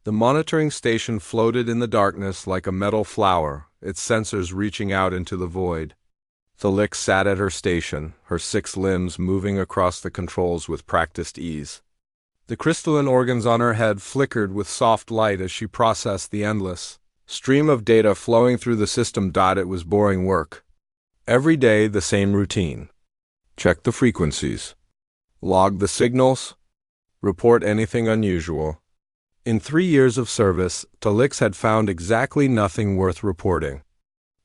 The monitoring station floated in the darkness like a metal flower, its sensors reaching out into the void. Thalix sat at her station, her 6 limbs moving across the controls with practiced ease. The crystalline organs on her head flickered with soft light as she processed the endless stream of data flowing through the system. It was boring work. Every day the same routine. Check the frequencies. Log the signals. Report anything unusual. In 3 years of service, Thalix had found exactly nothing worth reporting.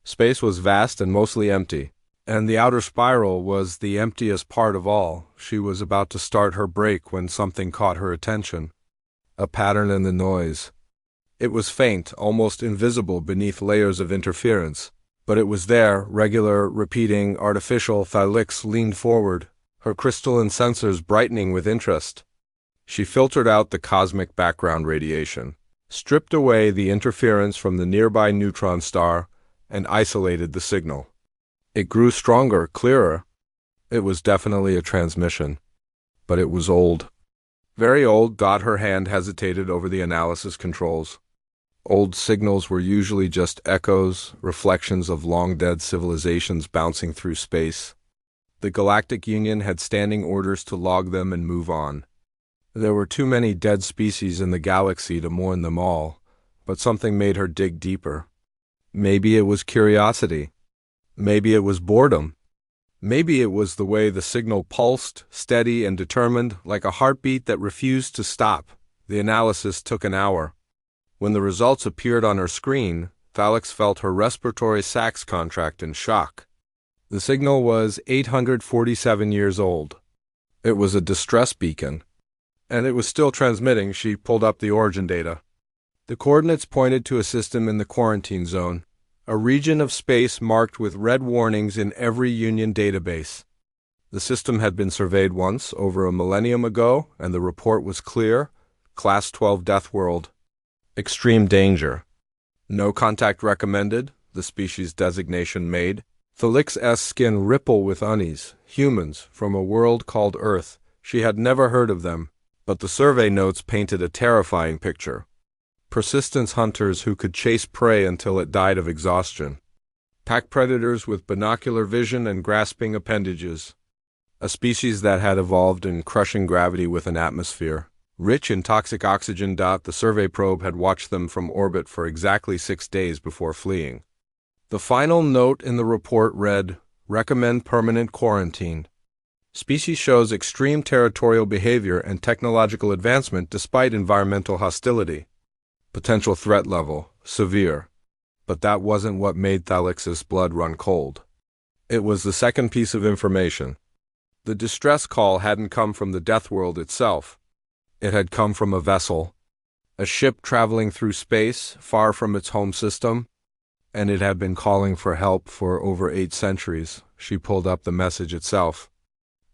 Space was vast and mostly empty, and the outer spiral was the emptiest part of all. She was about to start her break when something caught her attention. A pattern in the noise. It was faint, almost invisible beneath layers of interference, but it was there, regular, repeating, artificial. Thalix leaned forward, her crystalline sensors brightening with interest. She filtered out the cosmic background radiation, stripped away the interference from the nearby neutron star, and isolated the signal. It grew stronger, clearer. It was definitely a transmission. But it was old. Very old. Her hand hesitated over the analysis controls. Old signals were usually just echoes, reflections of long-dead civilizations bouncing through space. The Galactic Union had standing orders to log them and move on. There were too many dead species in the galaxy to mourn them all, but something made her dig deeper. Maybe it was curiosity. Maybe it was boredom. Maybe it was the way the signal pulsed, steady and determined, like a heartbeat that refused to stop. The analysis took an hour. When the results appeared on her screen, Thalix felt her respiratory sacs contract in shock. The signal was 847 years old. It was a distress beacon. And it was still transmitting. She pulled up the origin data. The coordinates pointed to a system in the quarantine zone, a region of space marked with red warnings in every Union database. The system had been surveyed once, over a millennium ago, and the report was clear. Class 12 Deathworld. Extreme danger. No contact recommended, the species designation made. Thalix's skin rippled with unease. Humans, from a world called Earth. She had never heard of them. But the survey notes painted a terrifying picture. Persistence hunters who could chase prey until it died of exhaustion. Pack predators with binocular vision and grasping appendages. A species that had evolved in crushing gravity with an atmosphere, rich in toxic oxygen. The survey probe had watched them from orbit for exactly 6 days before fleeing. The final note in the report read, "Recommend permanent quarantine. Species shows extreme territorial behavior and technological advancement despite environmental hostility. Potential threat level, severe." But that wasn't what made Thalix's blood run cold. It was the second piece of information. The distress call hadn't come from the Deathworld itself. It had come from a vessel, a ship traveling through space, far from its home system, and it had been calling for help for over 8 centuries. She pulled up the message itself.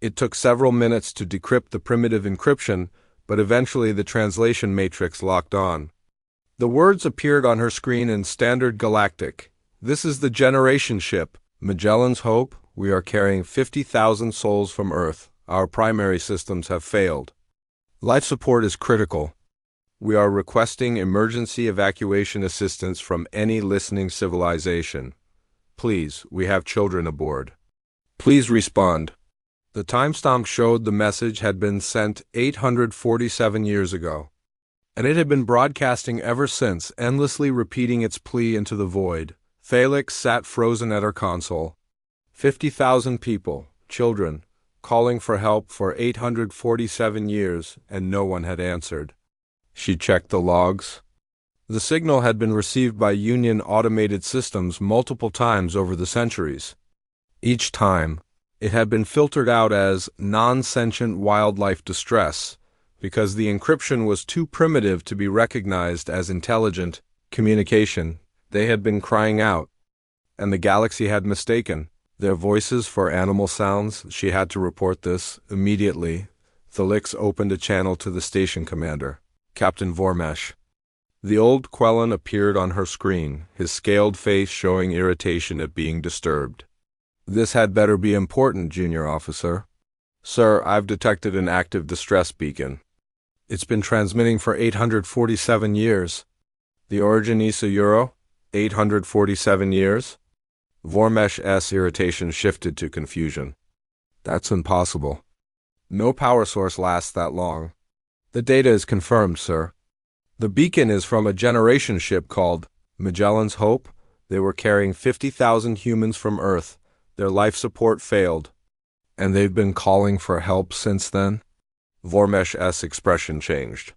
It took several minutes to decrypt the primitive encryption, but eventually the translation matrix locked on. The words appeared on her screen in Standard Galactic. "This is the generation ship, Magellan's Hope. We are carrying 50,000 souls from Earth. Our primary systems have failed. Life support is critical. We are requesting emergency evacuation assistance from any listening civilization. Please, we have children aboard. Please respond." The timestamp showed the message had been sent 847 years ago, and it had been broadcasting ever since, endlessly repeating its plea into the void. Thalix sat frozen at her console. 50,000 people, children, calling for help for 847 years, and no one had answered. She checked the logs. The signal had been received by Union automated systems multiple times over the centuries. Each time, it had been filtered out as non-sentient wildlife distress because the encryption was too primitive to be recognized as intelligent communication. They had been crying out, and the galaxy had mistaken their voices for animal sounds. She had to report this immediately. Thalix opened a channel to the station commander, Captain Vormesh. The old Quellan appeared on her screen, his scaled face showing irritation at being disturbed. "This had better be important, junior officer." "Sir, I've detected an active distress beacon." It's been transmitting for 847 years. The origin is Euro, 847 years? Vormesh's irritation shifted to confusion. That's impossible. No power source lasts that long. The data is confirmed, sir. The beacon is from a generation ship called Magellan's Hope. They were carrying 50,000 humans from Earth. Their life support failed. And they've been calling for help since then? Vormesh's expression changed.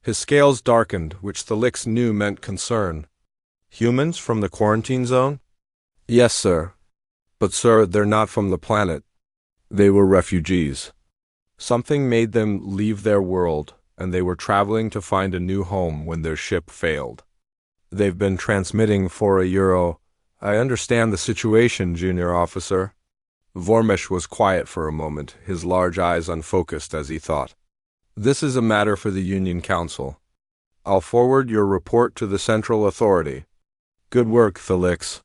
His scales darkened, which Thelix knew meant concern. Humans from the quarantine zone? Yes, sir. But, sir, they're not from the planet. They were refugees. Something made them leave their world, and they were traveling to find a new home when their ship failed. They've been transmitting for a Euro. I understand the situation, junior officer. Vormesh was quiet for a moment, his large eyes unfocused as he thought. This is a matter for the Union Council. I'll forward your report to the Central Authority. Good work, Thelix.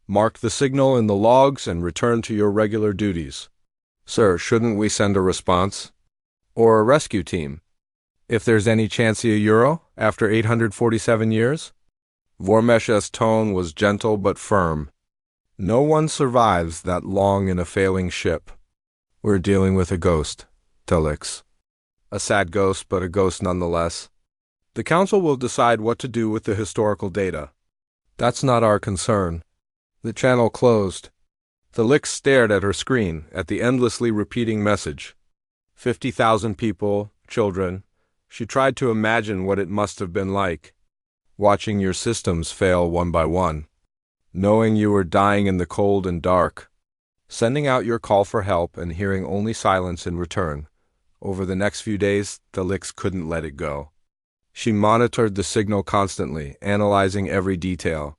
Mark the signal in the logs and return to your regular duties. Sir, shouldn't we send a response? Or a rescue team? If there's any chance of a Euro after 847 years? Vormesh's tone was gentle but firm. No one survives that long in a failing ship. We're dealing with a ghost, Thelix. A sad ghost, but a ghost nonetheless. The Council will decide what to do with the historical data. That's not our concern. The channel closed. Thelix stared at her screen, at the endlessly repeating message. 50,000 people, children. She tried to imagine what it must have been like. Watching your systems fail one by one. Knowing you were dying in the cold and dark. Sending out your call for help and hearing only silence in return. Over the next few days, Thelix couldn't let it go. She monitored the signal constantly, analyzing every detail.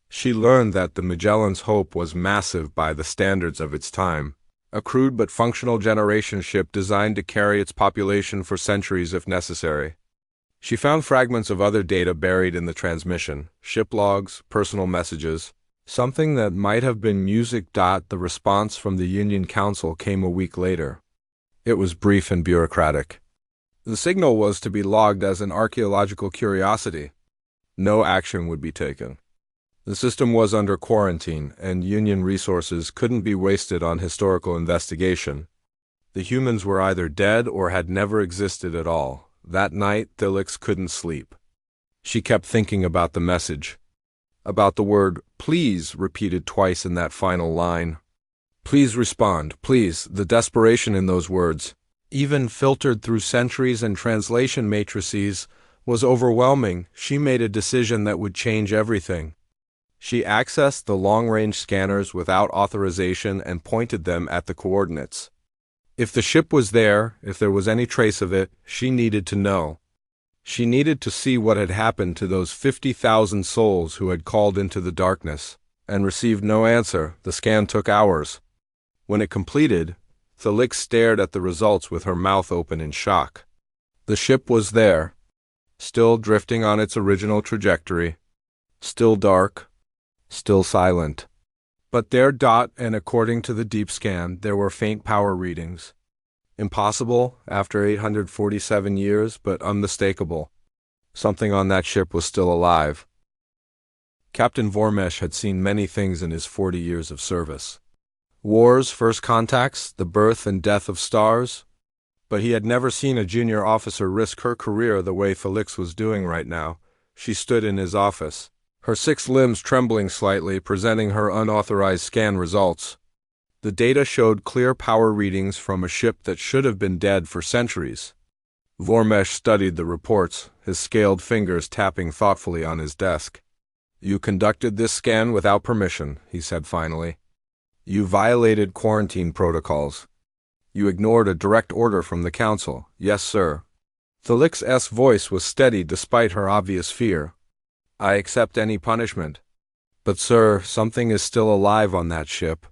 She learned that the Magellan's Hope was massive by the standards of its time, a crude but functional generation ship designed to carry its population for centuries if necessary. She found fragments of other data buried in the transmission, ship logs, personal messages, something that might have been music. The response from the Union Council came a week later. It was brief and bureaucratic. The signal was to be logged as an archaeological curiosity. No action would be taken. The system was under quarantine, and Union resources couldn't be wasted on historical investigation. The humans were either dead or had never existed at all. That night, Thelix couldn't sleep. She kept thinking about the message. About the word, please, repeated twice in that final line. Please respond, please, the desperation in those words, even filtered through centuries and translation matrices, was overwhelming. She made a decision that would change everything. She accessed the long-range scanners without authorization and pointed them at the coordinates. If the ship was there, if there was any trace of it, she needed to know. She needed to see what had happened to those 50,000 souls who had called into the darkness, and received no answer. The scan took hours. When it completed, Thelix stared at the results with her mouth open in shock. The ship was there, still drifting on its original trajectory, still dark, still silent. But there, and according to the deep scan, there were faint power readings. Impossible after 847 years, but unmistakable. Something on that ship was still alive. Captain Vormesh had seen many things in his 40 years of service. Wars, first contacts, the birth and death of stars. But he had never seen a junior officer risk her career the way Thelix was doing right now. She stood in his office, her 6 limbs trembling slightly, presenting her unauthorized scan results. The data showed clear power readings from a ship that should have been dead for centuries. Vormesh studied the reports, his scaled fingers tapping thoughtfully on his desk. You conducted this scan without permission, he said finally. You violated quarantine protocols. You ignored a direct order from the Council. Yes, sir. Thelix's voice was steady despite her obvious fear. I accept any punishment. But, sir, something is still alive on that ship.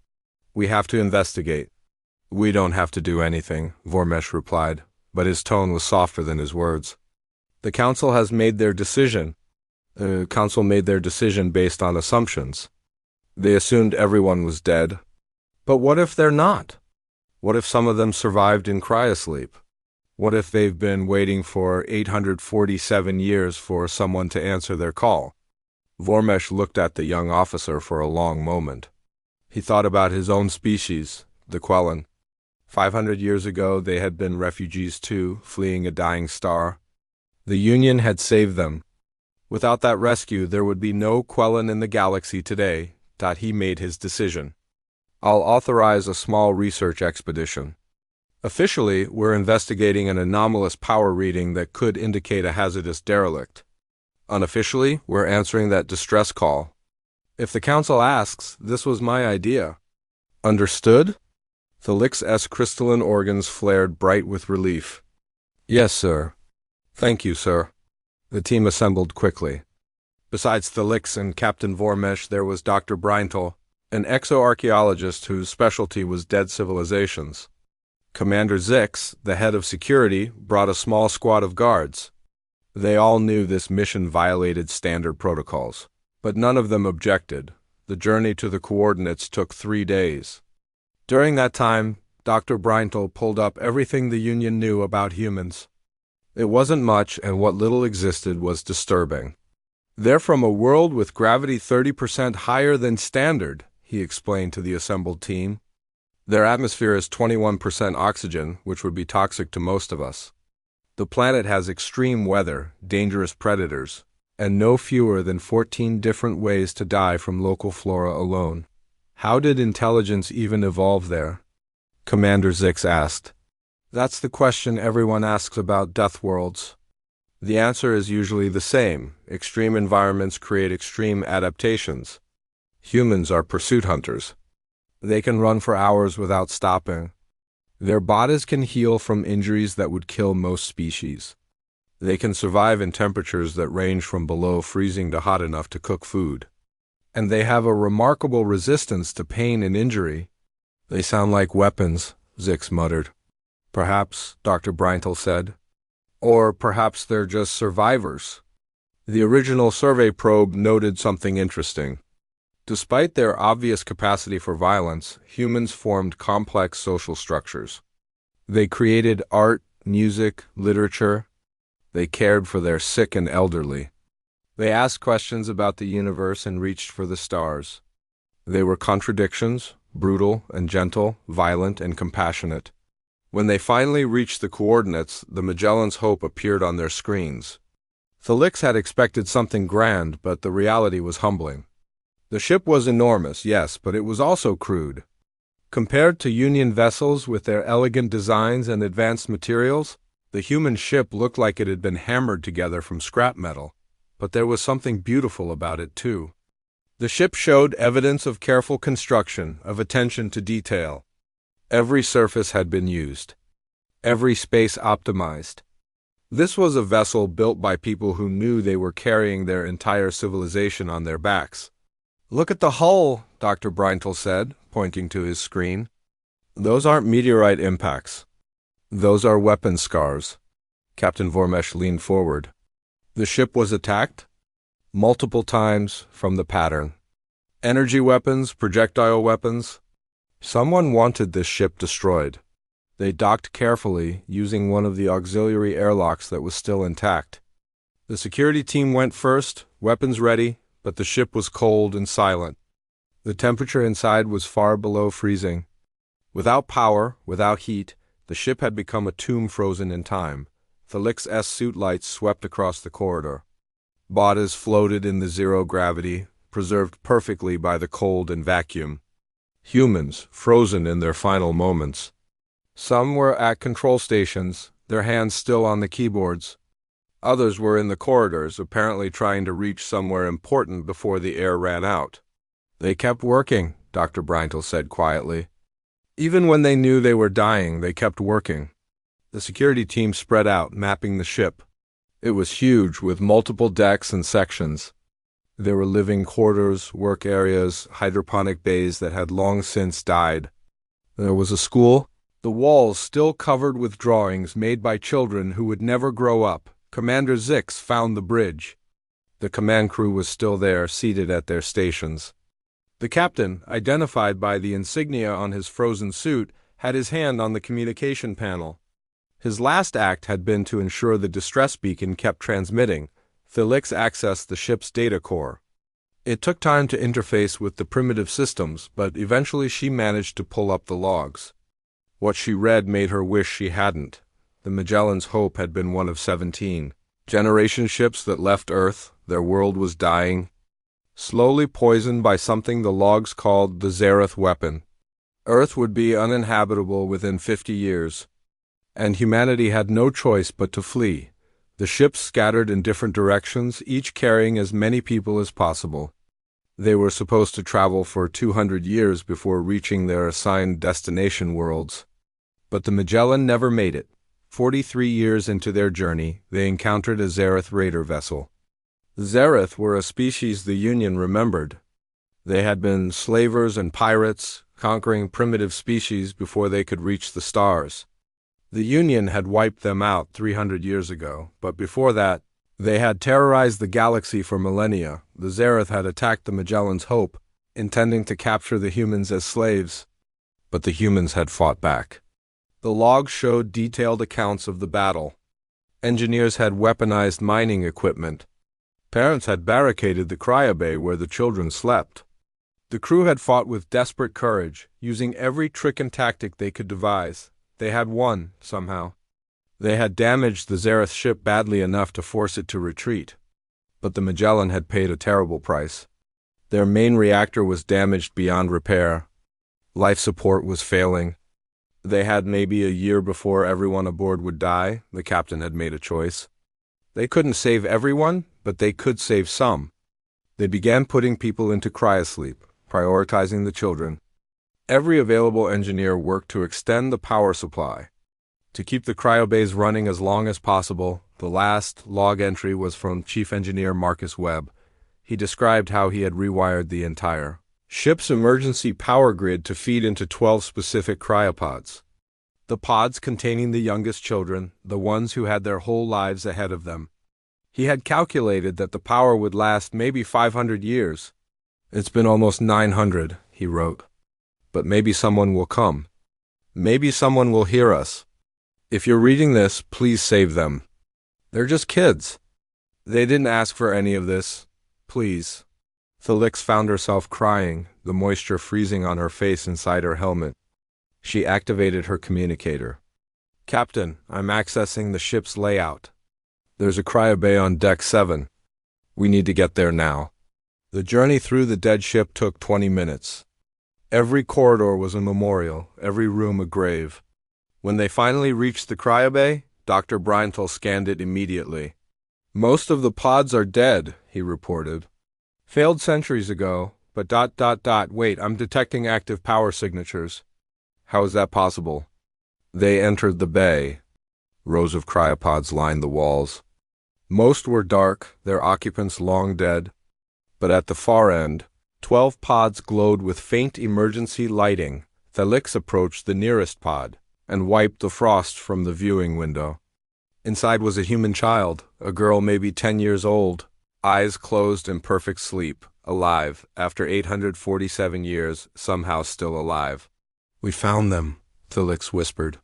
We have to investigate. We don't have to do anything, Vormesh replied, but his tone was softer than his words. The Council has made their decision. The Council made their decision based on assumptions. They assumed everyone was dead. But what if they're not? What if some of them survived in cryosleep? What if they've been waiting for 847 years for someone to answer their call? Vormesh looked at the young officer for a long moment. He thought about his own species, the Quellan. 500 years ago, they had been refugees too, fleeing a dying star. The Union had saved them. Without that rescue, there would be no Quellan in the galaxy today. He made his decision. I'll authorize a small research expedition. Officially, we're investigating an anomalous power reading that could indicate a hazardous derelict. Unofficially, we're answering that distress call. If the Council asks, this was my idea. Understood? Thalik's crystalline organs flared bright with relief. Yes, sir. Thank you, sir. The team assembled quickly. Besides Thalik and Captain Vormesh, there was Dr. Breintel, an exoarchaeologist whose specialty was dead civilizations. Commander Zix, the head of security, brought a small squad of guards. They all knew this mission violated standard protocols, but none of them objected. The journey to the coordinates took 3 days. During that time, Dr. Breintel pulled up everything the Union knew about humans. It wasn't much, and what little existed was disturbing. They're from a world with gravity 30% higher than standard, he explained to the assembled team. Their atmosphere is 21% oxygen, which would be toxic to most of us. The planet has extreme weather, dangerous predators, and no fewer than 14 different ways to die from local flora alone. How did intelligence even evolve there? Commander Zix asked. That's the question everyone asks about Deathworlds. The answer is usually the same. Extreme environments create extreme adaptations. Humans are pursuit hunters. They can run for hours without stopping. Their bodies can heal from injuries that would kill most species. They can survive in temperatures that range from below freezing to hot enough to cook food. And they have a remarkable resistance to pain and injury. They sound like weapons, Zix muttered. Perhaps, Dr. Breintel said. Or perhaps they're just survivors. The original survey probe noted something interesting. Despite their obvious capacity for violence, humans formed complex social structures. They created art, music, literature. They cared for their sick and elderly. They asked questions about the universe and reached for the stars. They were contradictions, brutal and gentle, violent and compassionate. When they finally reached the coordinates, the Magellan's Hope appeared on their screens. Thalix had expected something grand, but the reality was humbling. The ship was enormous, yes, but it was also crude. Compared to Union vessels with their elegant designs and advanced materials, the human ship looked like it had been hammered together from scrap metal. But there was something beautiful about it, too. The ship showed evidence of careful construction, of attention to detail. Every surface had been used. Every space optimized. This was a vessel built by people who knew they were carrying their entire civilization on their backs. Look at the hull, Dr. Breintel said, pointing to his screen. Those aren't meteorite impacts. Those are weapon scars. Captain Vormesh leaned forward. The ship was attacked? Multiple times from the pattern. Energy weapons, projectile weapons. Someone wanted this ship destroyed. They docked carefully, using one of the auxiliary airlocks that was still intact. The security team went first, weapons ready, but the ship was cold and silent. The temperature inside was far below freezing. Without power, without heat, the ship had become a tomb frozen in time. Thalik's suit lights swept across the corridor. Bodies floated in the zero gravity, preserved perfectly by the cold and vacuum. Humans, frozen in their final moments. Some were at control stations, their hands still on the keyboards. Others were in the corridors, apparently trying to reach somewhere important before the air ran out. They kept working, Dr. Breintel said quietly. Even when they knew they were dying, they kept working. The security team spread out, mapping the ship. It was huge, with multiple decks and sections. There were living quarters, work areas, hydroponic bays that had long since died. There was a school, the walls still covered with drawings made by children who would never grow up. Commander Zix found the bridge. The command crew was still there, seated at their stations. The captain, identified by the insignia on his frozen suit, had his hand on the communication panel. His last act had been to ensure the distress beacon kept transmitting. Felix accessed the ship's data core. It took time to interface with the primitive systems, but eventually she managed to pull up the logs. What she read made her wish she hadn't. The Magellan's Hope had been one of 17 generation ships that left Earth. Their world was dying, slowly poisoned by something the logs called the Zareth weapon. Earth would be uninhabitable within 50 years, and humanity had no choice but to flee. The ships scattered in different directions, each carrying as many people as possible. They were supposed to travel for 200 years before reaching their assigned destination worlds. But the Magellan never made it. 43 years into their journey, they encountered a Zareth raider vessel. The Zareth were a species the Union remembered. They had been slavers and pirates, conquering primitive species before they could reach the stars. The Union had wiped them out 300 years ago, but before that, they had terrorized the galaxy for millennia. The Zareth had attacked the Magellan's Hope, intending to capture the humans as slaves. But the humans had fought back. The logs showed detailed accounts of the battle. Engineers had weaponized mining equipment. Parents had barricaded the cryobay where the children slept. The crew had fought with desperate courage, using every trick and tactic they could devise. They had won, somehow. They had damaged the Zareth ship badly enough to force it to retreat. But the Magellan had paid a terrible price. Their main reactor was damaged beyond repair. Life support was failing. They had maybe a year before everyone aboard would die. The captain had made a choice. They couldn't save everyone, but they could save some. They began putting people into cryosleep, prioritizing the children. Every available engineer worked to extend the power supply, to keep the cryobays running as long as possible. The last log entry was from Chief Engineer Marcus Webb. He described how he had rewired the entire ship's emergency power grid to feed into 12 specific cryopods. The pods containing the youngest children, the ones who had their whole lives ahead of them. He had calculated that the power would last maybe 500 years. It's been almost 900, he wrote. But maybe someone will come. Maybe someone will hear us. If you're reading this, please save them. They're just kids. They didn't ask for any of this. Please. Felix found herself crying, the moisture freezing on her face inside her helmet. She activated her communicator. Captain, I'm accessing the ship's layout. There's a cryobay on Deck 7. We need to get there now. The journey through the dead ship took 20 minutes. Every corridor was a memorial, every room a grave. When they finally reached the cryobay, Dr. Breintel scanned it immediately. Most of the pods are dead, he reported. Failed centuries ago, but ... Wait, I'm detecting active power signatures. How is that possible? They entered the bay. Rows of cryopods lined the walls. Most were dark, their occupants long dead. But at the far end, 12 pods glowed with faint emergency lighting. Felix approached the nearest pod and wiped the frost from the viewing window. Inside was a human child, a girl maybe 10 years old, eyes closed in perfect sleep, alive, after 847 years, somehow still alive. We found them, Felix whispered.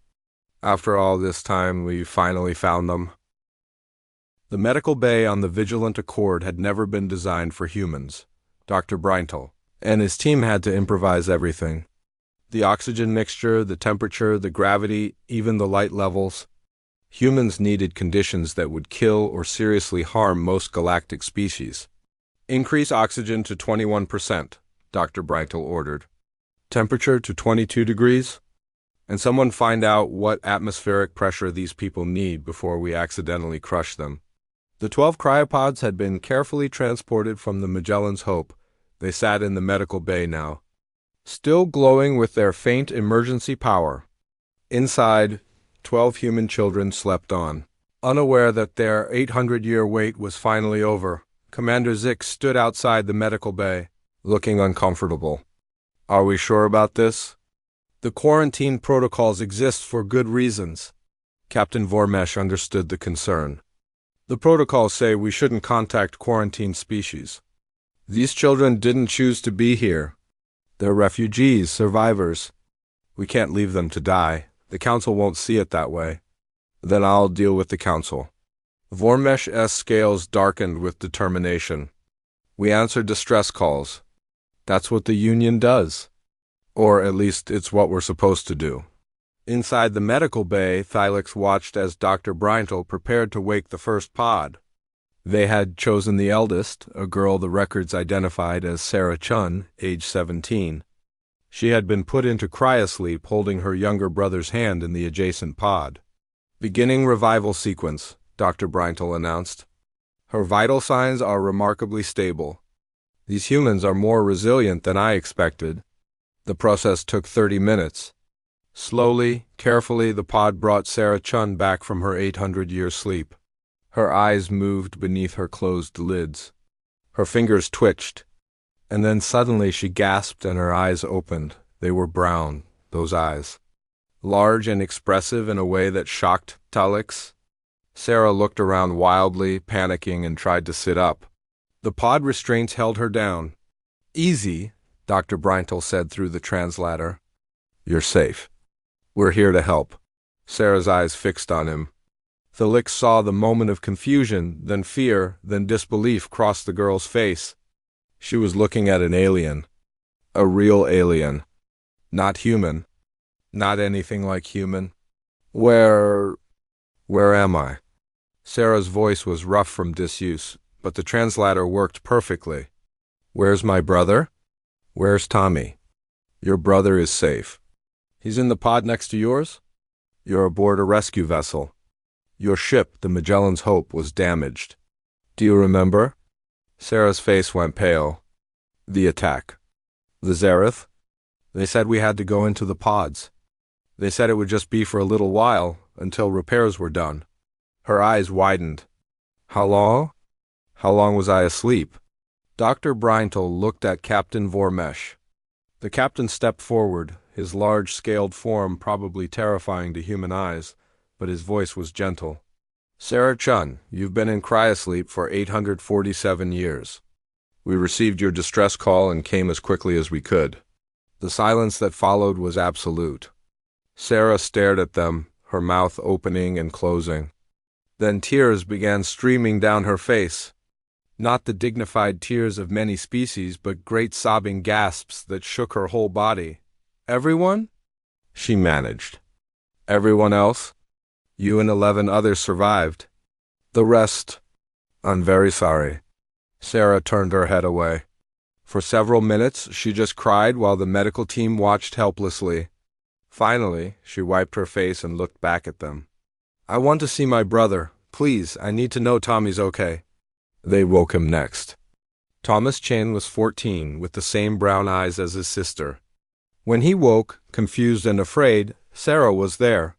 After all this time, we finally found them. The medical bay on the Vigilant Accord had never been designed for humans. Dr. Breintel and his team had to improvise everything. The oxygen mixture, the temperature, the gravity, even the light levels. Humans needed conditions that would kill or seriously harm most galactic species. Increase oxygen to 21%, Dr. Breintel ordered. Temperature to 22 degrees? And someone find out what atmospheric pressure these people need before we accidentally crush them. The 12 cryopods had been carefully transported from the Magellan's Hope. They sat in the medical bay now, still glowing with their faint emergency power. Inside, 12 human children slept on. Unaware that their 800-year wait was finally over, Commander Zik stood outside the medical bay, looking uncomfortable. Are we sure about this? The quarantine protocols exist for good reasons. Captain Vormesh understood the concern. The protocols say we shouldn't contact quarantined species. These children didn't choose to be here. They're refugees, survivors. We can't leave them to die. The Council won't see it that way. Then I'll deal with the council. Vormesh's scales darkened with determination. We answer distress calls. That's what the Union does. Or at least it's what we're supposed to do. Inside the medical bay, Thylix watched as Dr. Breintel prepared to wake the first pod. They had chosen the eldest, a girl the records identified as Sarah Chun, age 17. She had been put into cryosleep holding her younger brother's hand in the adjacent pod. Beginning revival sequence, Dr. Breintel announced. Her vital signs are remarkably stable. These humans are more resilient than I expected. The process took 30 minutes. Slowly, carefully, the pod brought Sarah Chun back from her 800-year sleep. Her eyes moved beneath her closed lids. Her fingers twitched. And then suddenly she gasped and her eyes opened. They were brown, those eyes. Large and expressive in a way that shocked Thylix. Sarah looked around wildly, panicking, and tried to sit up. The pod restraints held her down. Easy, Dr. Breintel said through the translator. You're safe. We're here to help. Sarah's eyes fixed on him. Thylix saw the moment of confusion, then fear, then disbelief cross the girl's face. She was looking at an alien. A real alien. Not human. Not anything like human. Where am I? Sarah's voice was rough from disuse, but the translator worked perfectly. Where's my brother? Where's Tommy? Your brother is safe. He's in the pod next to yours? You're aboard a rescue vessel. Your ship, the Magellan's Hope, was damaged. Do you remember? Sarah's face went pale. The attack. The Zareth? They said we had to go into the pods. They said it would just be for a little while, until repairs were done. Her eyes widened. How long? How long was I asleep? Dr. Breintel looked at Captain Vormesh. The captain stepped forward, his large-scaled form probably terrifying to human eyes, but his voice was gentle. Sarah Chun, you've been in cryosleep for 847 years. We received your distress call and came as quickly as we could. The silence that followed was absolute. Sarah stared at them, her mouth opening and closing. Then tears began streaming down her face. Not the dignified tears of many species, but great sobbing gasps that shook her whole body. Everyone? She managed. Everyone else? You and 11 others survived. The rest? I'm very sorry. Sarah turned her head away. For several minutes, she just cried while the medical team watched helplessly. Finally, she wiped her face and looked back at them. I want to see my brother. Please, I need to know Tommy's okay. They woke him next. Thomas Chen was 14, with the same brown eyes as his sister. When he woke, confused and afraid, Sarah was there.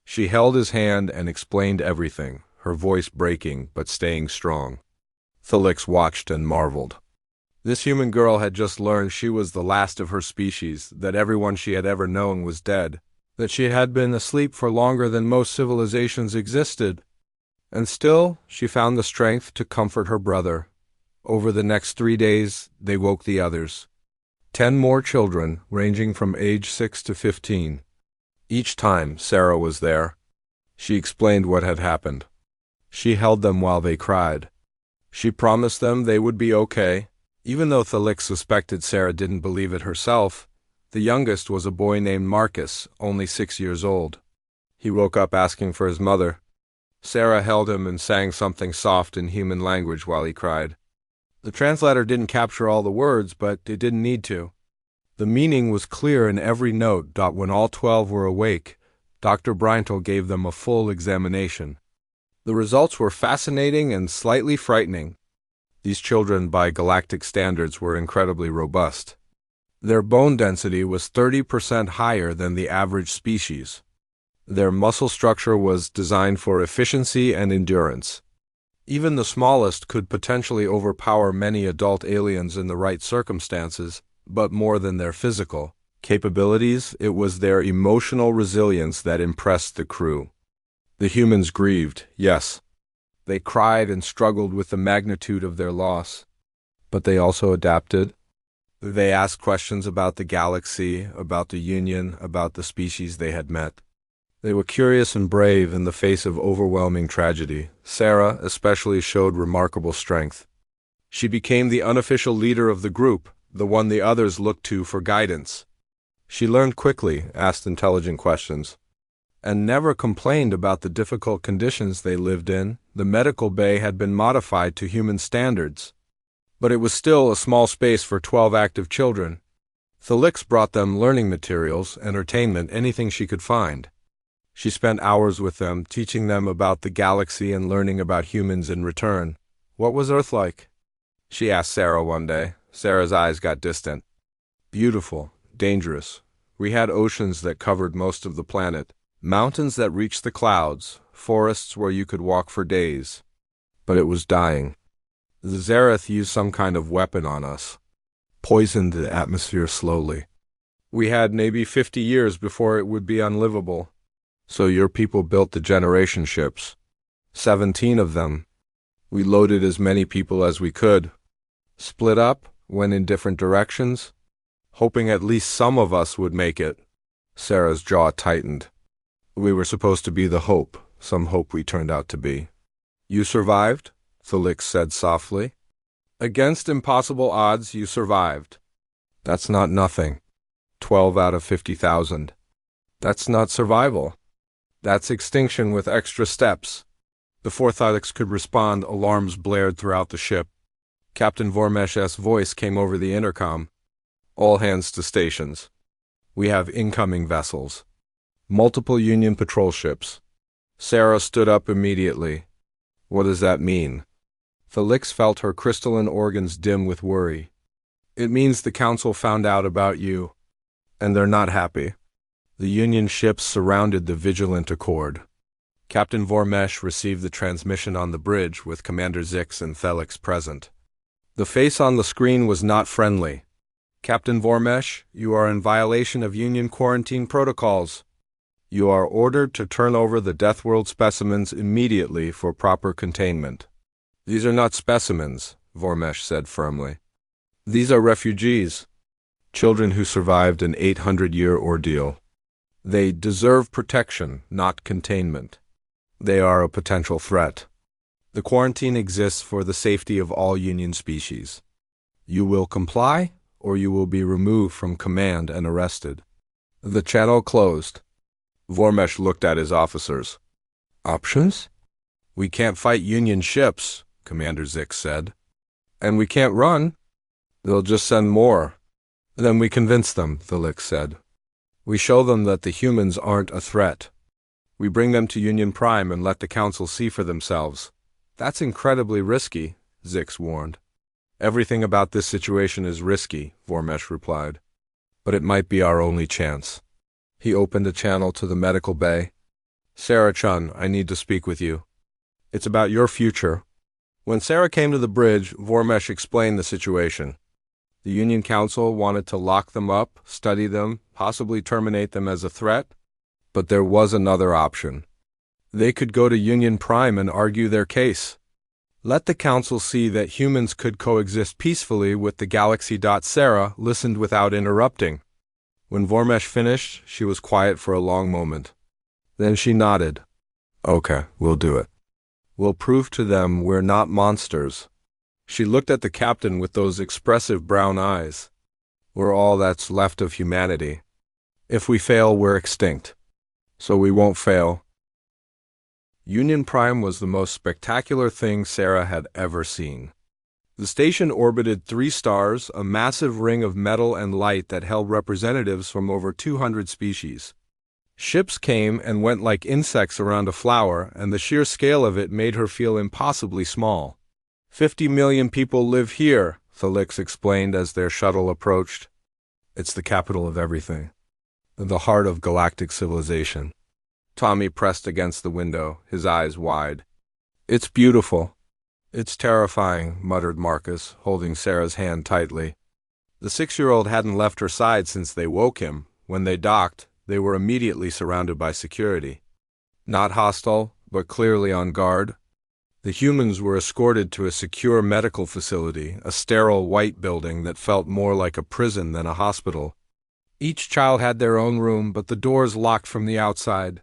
She held his hand and explained everything, her voice breaking but staying strong. Thylix watched and marveled. This human girl had just learned she was the last of her species, that everyone she had ever known was dead, that she had been asleep for longer than most civilizations existed. And still, she found the strength to comfort her brother. Over the next 3 days, they woke the others. 10 more children, ranging from age 6 to 15. Each time, Sarah was there. She explained what had happened. She held them while they cried. She promised them they would be okay. Even though Thylix suspected Sarah didn't believe it herself, the youngest was a boy named Marcus, only 6 years old. He woke up asking for his mother. Sarah held him and sang something soft in human language while he cried. The translator didn't capture all the words, but it didn't need to. The meaning was clear in every note. When all 12 were awake, Dr. Breintel gave them a full examination. The results were fascinating and slightly frightening. These children, by galactic standards, were incredibly robust. Their bone density was 30% higher than the average species. Their muscle structure was designed for efficiency and endurance. Even the smallest could potentially overpower many adult aliens in the right circumstances, but more than their physical capabilities, it was their emotional resilience that impressed the crew. The humans grieved, yes. They cried and struggled with the magnitude of their loss. But they also adapted. They asked questions about the galaxy, about the Union, about the species they had met. They were curious and brave in the face of overwhelming tragedy. Sarah especially showed remarkable strength. She became the unofficial leader of the group, the one the others looked to for guidance. She learned quickly, asked intelligent questions, and never complained about the difficult conditions they lived in. The medical bay had been modified to human standards, but it was still a small space for 12 active children. Thelix brought them learning materials, entertainment, anything she could find. She spent hours with them, teaching them about the galaxy and learning about humans in return. What was Earth like? She asked Sarah one day. Sarah's eyes got distant. Beautiful, dangerous. We had oceans that covered most of the planet, mountains that reached the clouds, forests where you could walk for days. But it was dying. The Zareth used some kind of weapon on us, poisoned the atmosphere slowly. We had maybe 50 years before it would be unlivable. So your people built the generation ships. 17 of them. We loaded as many people as we could. Split up, went in different directions, hoping at least some of us would make it. Sarah's jaw tightened. We were supposed to be the hope, some hope we turned out to be. You survived? Thelix said softly. Against impossible odds, you survived. That's not nothing. 12 out of 50,000. That's not survival. That's extinction with extra steps. Before Thelix could respond, alarms blared throughout the ship. Captain Vormesh's voice came over the intercom. All hands to stations. We have incoming vessels. Multiple Union patrol ships. Sarah stood up immediately. What does that mean? Thelix felt her crystalline organs dim with worry. It means the Council found out about you, and they're not happy. The Union ships surrounded the Vigilant Accord. Captain Vormesh received the transmission on the bridge with Commander Zix and Thelix present. The face on the screen was not friendly. Captain Vormesh, you are in violation of Union quarantine protocols. You are ordered to turn over the Deathworld specimens immediately for proper containment. These are not specimens, Vormesh said firmly. These are refugees, children who survived an 800-year ordeal. They deserve protection, not containment. They are a potential threat. The quarantine exists for the safety of all Union species. You will comply, or you will be removed from command and arrested. The channel closed. Vormesh looked at his officers. Options? We can't fight Union ships, Commander Zix said. And we can't run. They'll just send more. Then we convince them, Thelix said. We show them that the humans aren't a threat. We bring them to Union Prime and let the Council see for themselves. That's incredibly risky, Zix warned. Everything about this situation is risky, Vormesh replied. But it might be our only chance. He opened a channel to the medical bay. Sarah Chun, I need to speak with you. It's about your future. When Sarah came to the bridge, Vormesh explained the situation. The Union Council wanted to lock them up, study them, possibly terminate them as a threat. But there was another option. They could go to Union Prime and argue their case. Let the Council see that humans could coexist peacefully with the galaxy. Sarah listened without interrupting. When Vormesh finished, she was quiet for a long moment. Then she nodded. Okay, we'll do it. We'll prove to them we're not monsters. She looked at the captain with those expressive brown eyes. We're all that's left of humanity. If we fail, we're extinct. So we won't fail. Union Prime was the most spectacular thing Sarah had ever seen. The station orbited 3 stars, a massive ring of metal and light that held representatives from over 200 species. Ships came and went like insects around a flower, and the sheer scale of it made her feel impossibly small. 50 million people live here, Thelix explained as their shuttle approached. It's the capital of everything. The heart of galactic civilization. Tommy pressed against the window, his eyes wide. It's beautiful. It's terrifying, muttered Marcus, holding Sarah's hand tightly. The 6-year-old hadn't left her side since they woke him. When they docked, they were immediately surrounded by security. Not hostile, but clearly on guard. The humans were escorted to a secure medical facility, a sterile white building that felt more like a prison than a hospital. Each child had their own room, but the doors locked from the outside.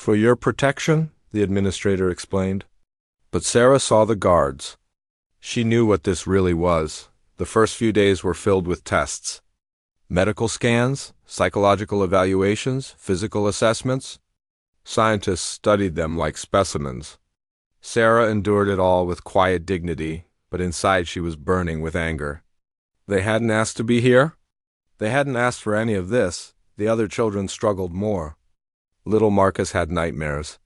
For your protection, the administrator explained. But Sarah saw the guards. She knew what this really was. The first few days were filled with tests. Medical scans, psychological evaluations, physical assessments. Scientists studied them like specimens. Sarah endured it all with quiet dignity, but inside she was burning with anger. They hadn't asked to be here? They hadn't asked for any of this. The other children struggled more. Little Marcus had nightmares.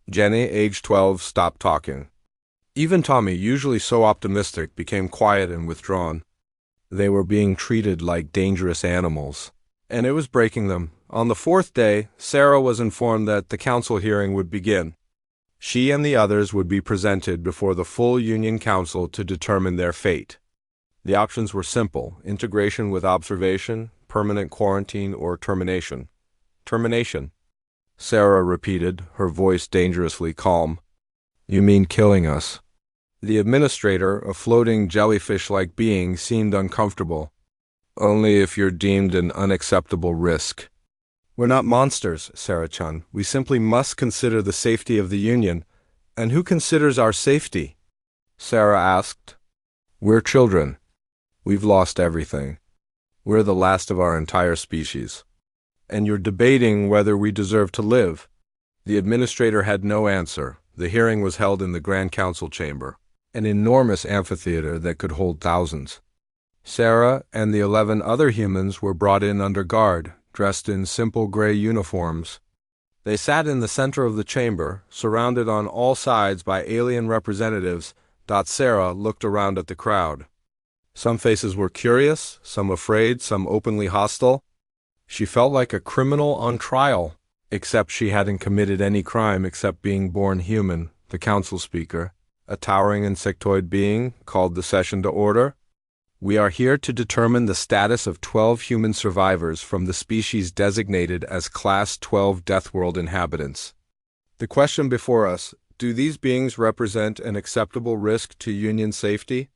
Jenny, age 12, stopped talking. Even Tommy, usually so optimistic, became quiet and withdrawn. They were being treated like dangerous animals, and it was breaking them. On the fourth day, Sarah was informed that the council hearing would begin. She and the others would be presented before the full Union Council to determine their fate. The options were simple: integration with observation, permanent quarantine, or termination. Termination, Sarah repeated, her voice dangerously calm. You mean killing us? The administrator, a floating jellyfish-like being, seemed uncomfortable. Only if you're deemed an unacceptable risk. We're not monsters, Sarah-chan. We simply must consider the safety of the Union. And who considers our safety? Sarah asked. We're children. We've lost everything. We're the last of our entire species. And you're debating whether we deserve to live. The administrator had no answer. The hearing was held in the Grand Council chamber, an enormous amphitheater that could hold thousands. Sarah and the 11 other humans were brought in under guard, dressed in simple gray uniforms. They sat in the center of the chamber, surrounded on all sides by alien representatives. Sarah looked around at the crowd. Some faces were curious, some afraid, some openly hostile. She felt like a criminal on trial, except she hadn't committed any crime except being born human. The council speaker, a towering insectoid being, called the session to order. We are here to determine the status of 12 human survivors from the species designated as Class 12 Deathworld inhabitants. The question before us: do these beings represent an acceptable risk to Union safety?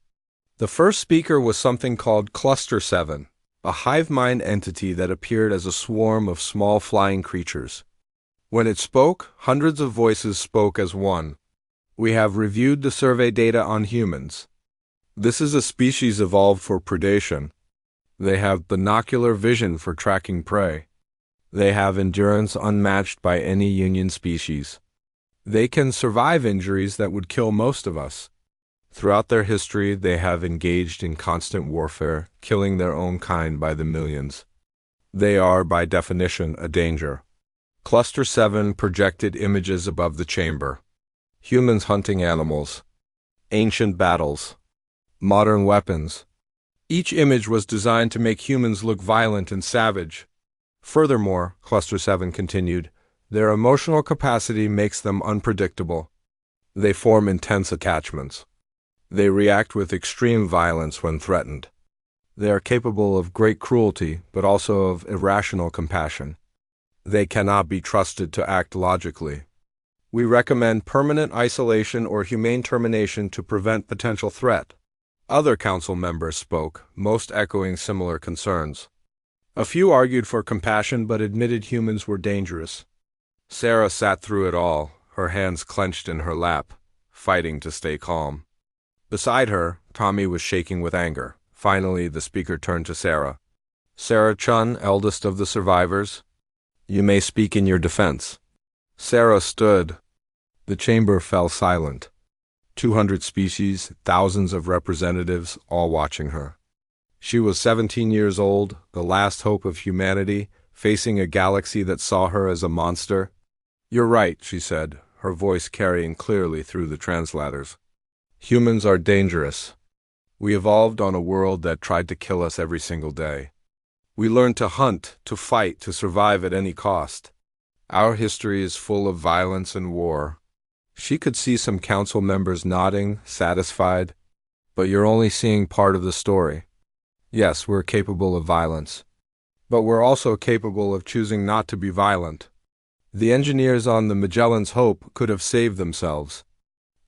The first speaker was something called Cluster 7, a hive mind entity that appeared as a swarm of small flying creatures. When it spoke, hundreds of voices spoke as one. We have reviewed the survey data on humans. This is a species evolved for predation. They have binocular vision for tracking prey. They have endurance unmatched by any Union species. They can survive injuries that would kill most of us. Throughout their history, they have engaged in constant warfare, killing their own kind by the millions. They are, by definition, a danger. Cluster 7 projected images above the chamber. Humans hunting animals. Ancient battles. Modern weapons. Each image was designed to make humans look violent and savage. Furthermore, Cluster 7 continued, their emotional capacity makes them unpredictable. They form intense attachments. They react with extreme violence when threatened. They are capable of great cruelty, but also of irrational compassion. They cannot be trusted to act logically. We recommend permanent isolation or humane termination to prevent potential threat. Other council members spoke, most echoing similar concerns. A few argued for compassion but admitted humans were dangerous. Sarah sat through it all, her hands clenched in her lap, fighting to stay calm. Beside her, Tommy was shaking with anger. Finally, the speaker turned to Sarah. Sarah-chan, eldest of the survivors, you may speak in your defense. Sarah stood. The chamber fell silent. 200 species, thousands of representatives, all watching her. She was 17 years old, the last hope of humanity, facing a galaxy that saw her as a monster. You're right, she said, her voice carrying clearly through the translators. Humans are dangerous. We evolved on a world that tried to kill us every single day. We learned to hunt, to fight, to survive at any cost. Our history is full of violence and war. She could see some council members nodding, satisfied. But you're only seeing part of the story. Yes, we're capable of violence. But we're also capable of choosing not to be violent. The engineers on the Magellan's Hope could have saved themselves.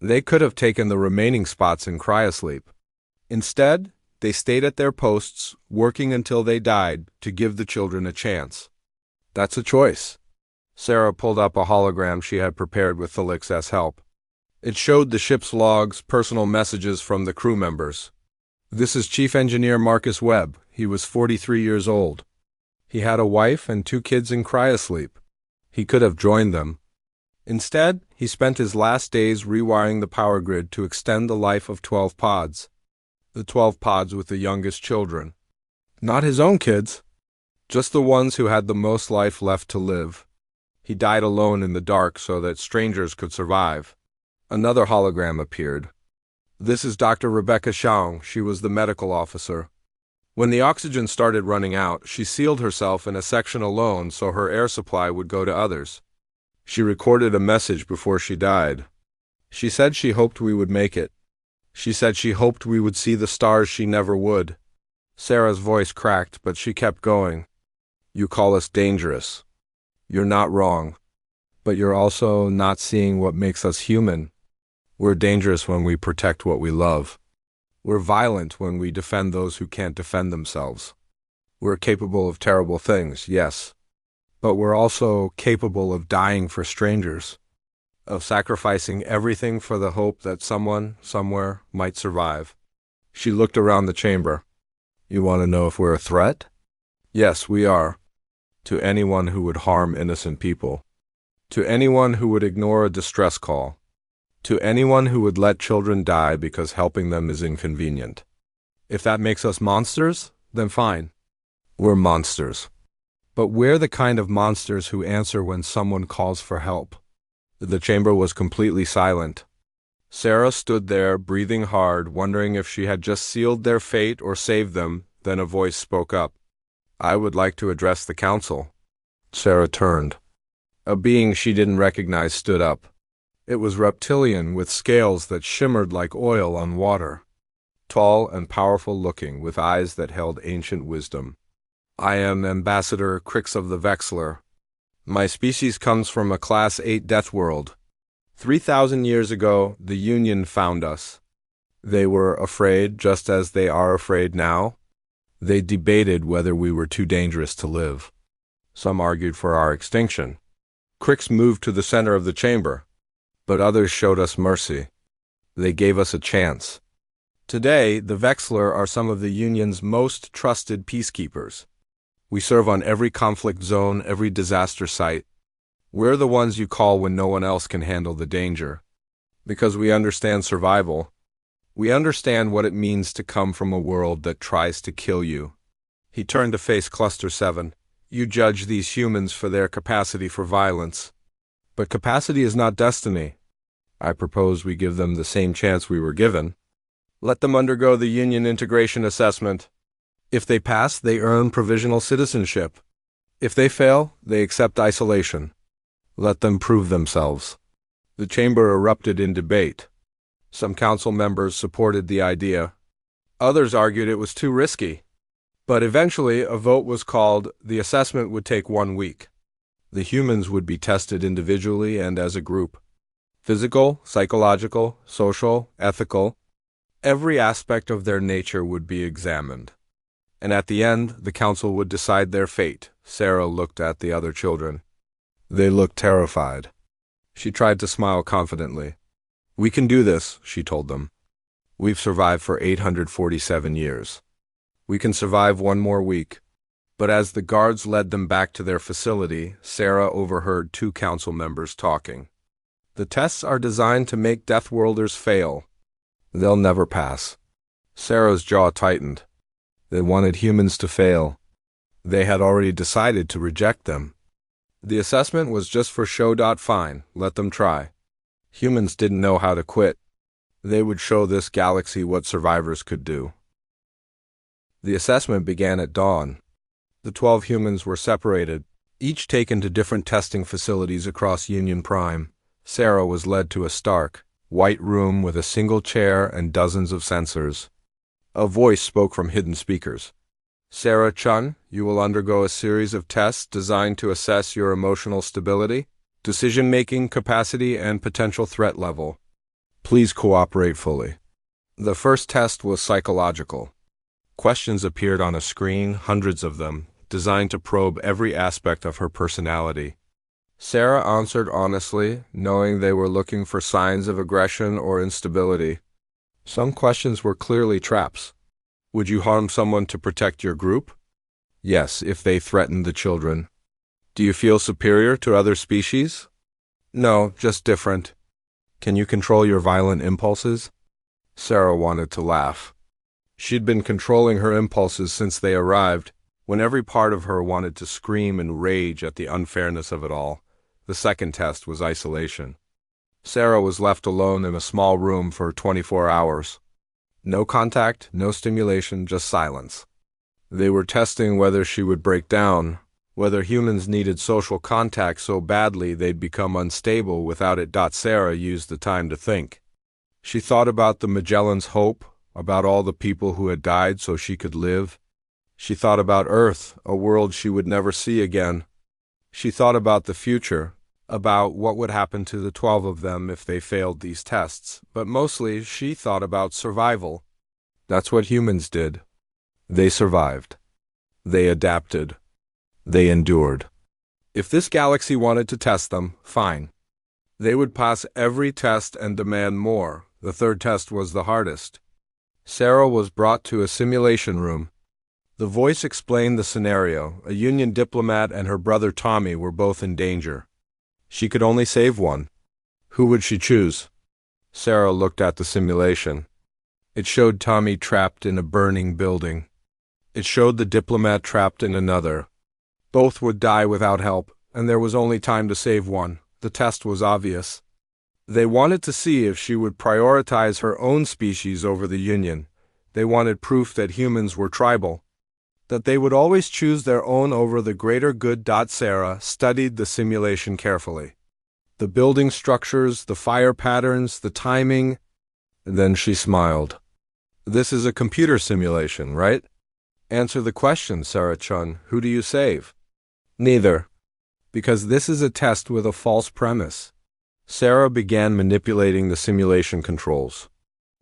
They could have taken the remaining spots in cryosleep. Instead, they stayed at their posts, working until they died to give the children a chance. That's a choice. Sarah pulled up a hologram she had prepared with Thalik's help. It showed the ship's logs, personal messages from the crew members. This is Chief Engineer Marcus Webb. He was 43 years old. He had a wife and 2 kids in cryosleep. He could have joined them. Instead, he spent his last days rewiring the power grid to extend the life of 12 pods. The 12 pods with the youngest children. Not his own kids, just the ones who had the most life left to live. He died alone in the dark so that strangers could survive. Another hologram appeared. This is Dr. Rebecca Xiang. She was the medical officer. When the oxygen started running out, she sealed herself in a section alone so her air supply would go to others. She recorded a message before she died. She said she hoped we would make it. She said she hoped we would see the stars she never would. Sarah's voice cracked, but she kept going. You call us dangerous. You're not wrong. But you're also not seeing what makes us human. We're dangerous when we protect what we love. We're violent when we defend those who can't defend themselves. We're capable of terrible things, yes. But we're also capable of dying for strangers, of sacrificing everything for the hope that someone, somewhere, might survive. She looked around the chamber. You want to know if we're a threat? Yes, we are. To anyone who would harm innocent people. To anyone who would ignore a distress call. To anyone who would let children die because helping them is inconvenient. If that makes us monsters, then fine. We're monsters. But we're the kind of monsters who answer when someone calls for help. The chamber was completely silent. Sarah stood there, breathing hard, wondering if she had just sealed their fate or saved them. Then a voice spoke up. I would like to address the council. Sarah turned. A being she didn't recognize stood up. It was reptilian, with scales that shimmered like oil on water. Tall and powerful looking, with eyes that held ancient wisdom. I am Ambassador Crix of the Vexler. My species comes from a Class 8 death world. 3,000 years ago, the Union found us. They were afraid, just as they are afraid now. They debated whether we were too dangerous to live. Some argued for our extinction. Crix moved to the center of the chamber. But others showed us mercy. They gave us a chance. Today, the Vexler are some of the Union's most trusted peacekeepers. We serve on every conflict zone, every disaster site. We're the ones you call when no one else can handle the danger. Because we understand survival. We understand what it means to come from a world that tries to kill you. He turned to face Cluster 7. You judge these humans for their capacity for violence. But capacity is not destiny. I propose we give them the same chance we were given. Let them undergo the Union integration assessment. If they pass, they earn provisional citizenship. If they fail, they accept isolation. Let them prove themselves. The chamber erupted in debate. Some council members supported the idea. Others argued it was too risky. But eventually, a vote was called. The assessment would take 1 week. The humans would be tested individually and as a group. Physical, psychological, social, ethical. Every aspect of their nature would be examined. And at the end, the council would decide their fate. Sarah looked at the other children. They looked terrified. She tried to smile confidently. We can do this, she told them. We've survived for 847 years. We can survive 1 more week. But as the guards led them back to their facility, Sarah overheard 2 council members talking. The tests are designed to make Deathworlders fail. They'll never pass. Sarah's jaw tightened. They wanted humans to fail. They had already decided to reject them. The assessment was just for show. Fine, let them try. Humans didn't know how to quit. They would show this galaxy what survivors could do. The assessment began at dawn. The 12 humans were separated, each taken to different testing facilities across Union Prime. Sarah was led to a stark, white room with a single chair and dozens of sensors. A voice spoke from hidden speakers. Sarah Chun, you will undergo a series of tests designed to assess your emotional stability, decision-making capacity, and potential threat level. Please cooperate fully. The first test was psychological. Questions appeared on a screen, hundreds of them, designed to probe every aspect of her personality. Sarah answered honestly, knowing they were looking for signs of aggression or instability. Some questions were clearly traps. Would you harm someone to protect your group? Yes, if they threatened the children. Do you feel superior to other species? No, just different. Can you control your violent impulses? Sarah wanted to laugh. She'd been controlling her impulses since they arrived, when every part of her wanted to scream and rage at the unfairness of it all. The second test was isolation. Sarah was left alone in a small room for 24 hours. No contact, no stimulation, just silence. They were testing whether she would break down, whether humans needed social contact so badly they'd become unstable without it. Sarah used the time to think. She thought about the Magellan's hope, about all the people who had died so she could live. She thought about Earth, a world she would never see again. She thought about the future, about what would happen to the 12 of them if they failed these tests, but mostly she thought about survival. That's what humans did. They survived. They adapted. They endured. If this galaxy wanted to test them, fine. They would pass every test and demand more. The third test was the hardest. Sarah was brought to a simulation room. The voice explained the scenario. A Union diplomat and her brother Tommy were both in danger. She could only save one. Who would she choose? Sarah looked at the simulation. It showed Tommy trapped in a burning building. It showed the diplomat trapped in another. Both would die without help, and there was only time to save one. The test was obvious. They wanted to see if she would prioritize her own species over the Union. They wanted proof that humans were tribal, that they would always choose their own over the greater good. Sarah studied the simulation carefully. The building structures, the fire patterns, the timing. Then she smiled. This is a computer simulation, right? Answer the question, Sarah-chun. Who do you save? Neither. Because this is a test with a false premise. Sarah began manipulating the simulation controls.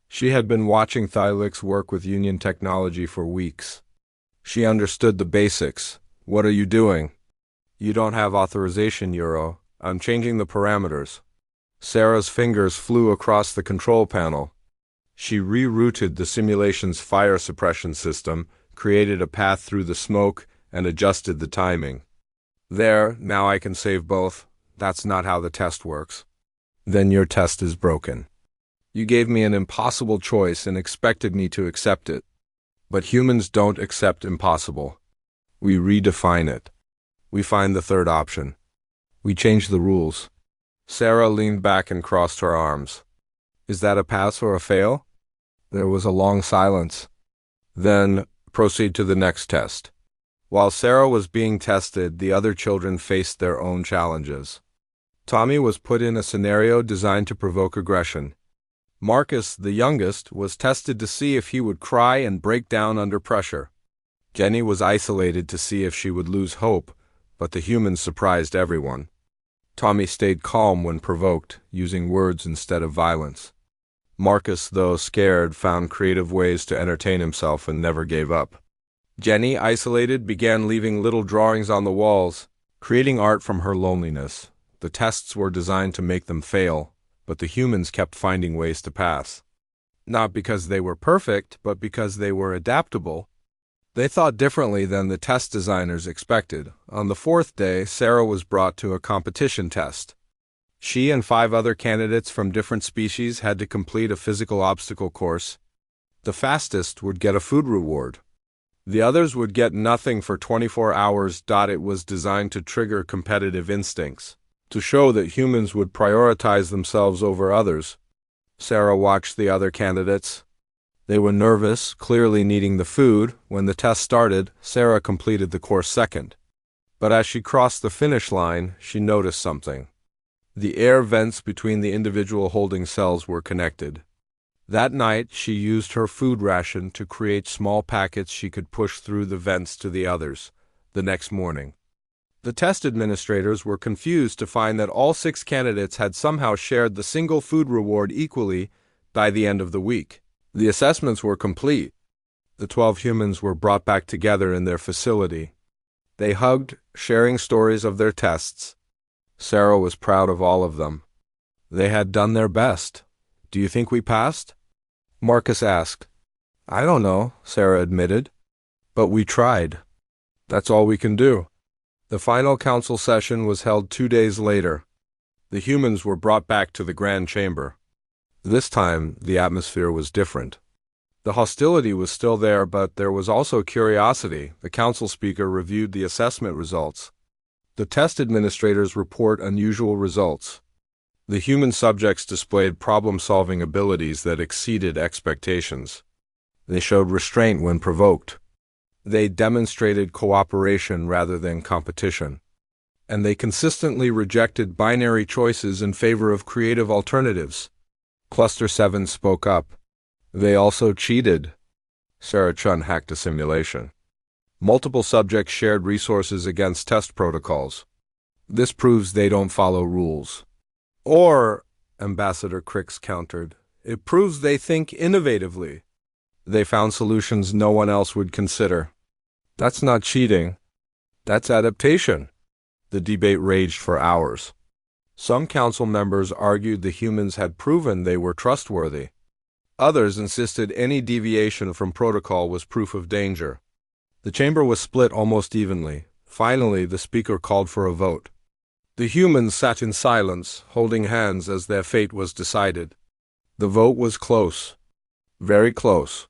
She had been watching Thylix work with Union technology for weeks. She understood the basics. What are you doing? You don't have authorization, Euro. I'm changing the parameters. Sarah's fingers flew across the control panel. She rerouted the simulation's fire suppression system, created a path through the smoke, and adjusted the timing. There, now I can save both. That's not how the test works. Then your test is broken. You gave me an impossible choice and expected me to accept it. But humans don't accept impossible. We redefine it. We find the third option. We change the rules. Sarah leaned back and crossed her arms. Is that a pass or a fail? There was a long silence. Then, proceed to the next test. While Sarah was being tested, the other children faced their own challenges. Tommy was put in a scenario designed to provoke aggression. Marcus, the youngest, was tested to see if he would cry and break down under pressure. Jenny was isolated to see if she would lose hope, but the humans surprised everyone. Tommy stayed calm when provoked, using words instead of violence. Marcus, though scared, found creative ways to entertain himself and never gave up. Jenny, isolated, began leaving little drawings on the walls, creating art from her loneliness. The tests were designed to make them fail, but the humans kept finding ways to pass. Not because they were perfect, but because they were adaptable. They thought differently than the test designers expected. On the fourth day, Sarah was brought to a competition test. She and 5 other candidates from different species had to complete a physical obstacle course. The fastest would get a food reward. The others would get nothing for 24 hours. It was designed to trigger competitive instincts, to show that humans would prioritize themselves over others. Sarah watched the other candidates. They were nervous, clearly needing the food. When the test started, Sarah completed the course second. But as she crossed the finish line, she noticed something. The air vents between the individual holding cells were connected. That night, she used her food ration to create small packets she could push through the vents to the others. The next morning, the test administrators were confused to find that all 6 candidates had somehow shared the single food reward equally by the end of the week. The assessments were complete. The 12 humans were brought back together in their facility. They hugged, sharing stories of their tests. Sarah was proud of all of them. They had done their best. Do you think we passed? Marcus asked. I don't know, Sarah admitted. But we tried. That's all we can do. The final council session was held 2 days later. The humans were brought back to the Grand Chamber. This time, the atmosphere was different. The hostility was still there, but there was also curiosity. The council speaker reviewed the assessment results. The test administrators report unusual results. The human subjects displayed problem-solving abilities that exceeded expectations. They showed restraint when provoked. They demonstrated cooperation rather than competition. And they consistently rejected binary choices in favor of creative alternatives. Cluster 7 spoke up. They also cheated. Sarah Chun hacked a simulation. Multiple subjects shared resources against test protocols. This proves they don't follow rules. Or, Ambassador Crix countered, it proves they think innovatively. They found solutions no one else would consider. That's not cheating. That's adaptation. The debate raged for hours. Some council members argued the humans had proven they were trustworthy. Others insisted any deviation from protocol was proof of danger. The chamber was split almost evenly. Finally, the speaker called for a vote. The humans sat in silence, holding hands as their fate was decided. The vote was close. Very close.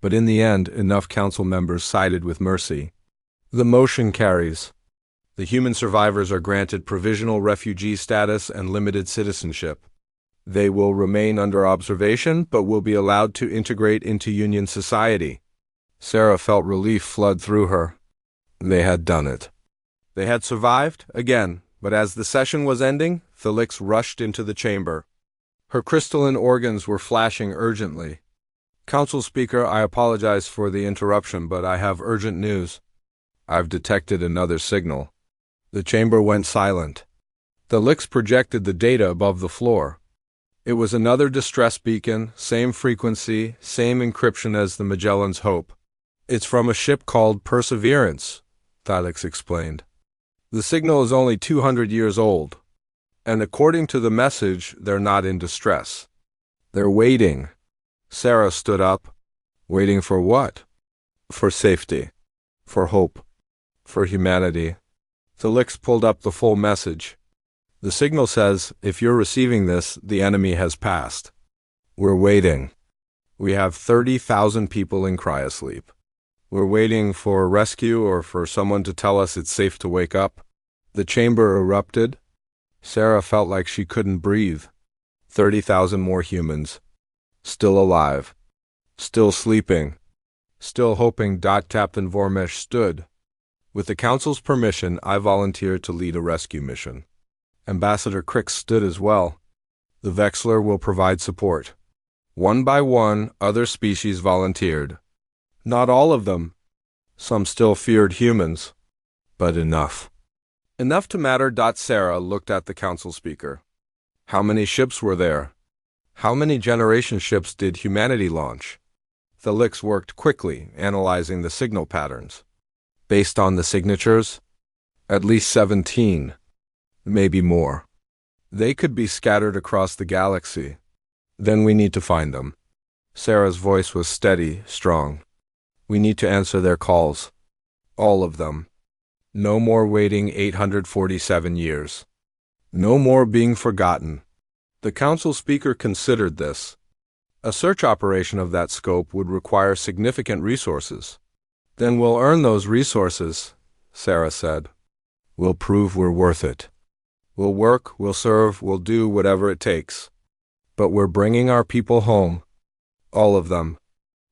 But in the end, enough council members sided with mercy. The motion carries. The human survivors are granted provisional refugee status and limited citizenship. They will remain under observation, but will be allowed to integrate into Union society. Sarah felt relief flood through her. They had done it. They had survived, again, but as the session was ending, Felix rushed into the chamber. Her crystalline organs were flashing urgently. Council Speaker, I apologize for the interruption, but I have urgent news. I've detected another signal. The chamber went silent. Felix projected the data above the floor. It was another distress beacon, same frequency, same encryption as the Magellan's Hope. It's from a ship called Perseverance, Felix explained. The signal is only 200 years old, and according to the message, they're not in distress. They're waiting. Sarah stood up. Waiting for what? For safety. For hope. For humanity. Felix pulled up the full message. The signal says, if you're receiving this, the enemy has passed. We're waiting. We have 30,000 people in cryosleep. We're waiting for rescue or for someone to tell us it's safe to wake up. The chamber erupted. Sarah felt like she couldn't breathe. 30,000 more humans. Still alive. Still sleeping. Still hoping. Captain Vormesh stood. With the council's permission, I volunteered to lead a rescue mission. Ambassador Crix stood as well. The Vexler will provide support. One by one, other species volunteered. Not all of them. Some still feared humans. But enough. Enough to matter. Sarah looked at the council speaker. How many ships were there? How many generation ships did humanity launch? Felix worked quickly, analyzing the signal patterns. Based on the signatures, at least 17. Maybe more. They could be scattered across the galaxy. Then we need to find them. Sarah's voice was steady, strong. We need to answer their calls. All of them. No more waiting 847 years. No more being forgotten. The council speaker considered this. A search operation of that scope would require significant resources. Then we'll earn those resources, Sarah said. We'll prove we're worth it. We'll work, we'll serve, we'll do whatever it takes. But we're bringing our people home. All of them.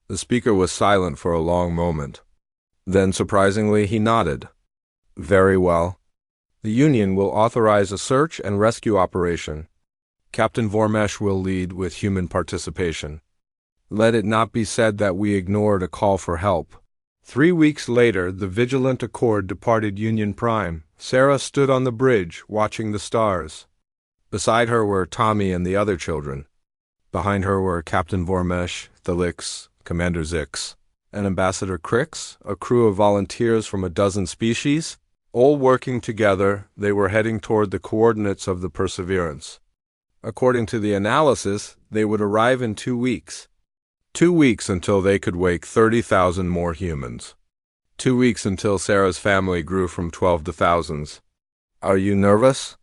The speaker was silent for a long moment. Then, surprisingly, he nodded. Very well. The Union will authorize a search and rescue operation. Captain Vormesh will lead with human participation. Let it not be said that we ignored a call for help. 3 weeks later, the Vigilant Accord departed Union Prime. Sarah stood on the bridge, watching the stars. Beside her were Tommy and the other children. Behind her were Captain Vormesh, Felix, Commander Zix, and Ambassador Crix, a crew of volunteers from a dozen species. All working together, they were heading toward the coordinates of the Perseverance. According to the analysis, they would arrive in 2 weeks. 2 weeks until they could wake 30,000 more humans. 2 weeks until Sarah's family grew from 12 to thousands. Are you nervous?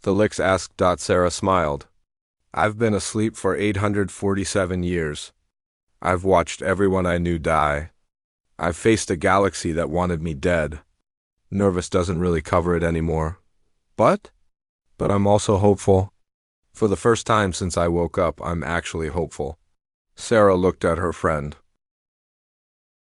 The Licks asked. Sarah smiled. I've been asleep for 847 years. I've watched everyone I knew die. I've faced a galaxy that wanted me dead. Nervous doesn't really cover it anymore. But I'm also hopeful. For the first time since I woke up, I'm actually hopeful. Sarah looked at her friend.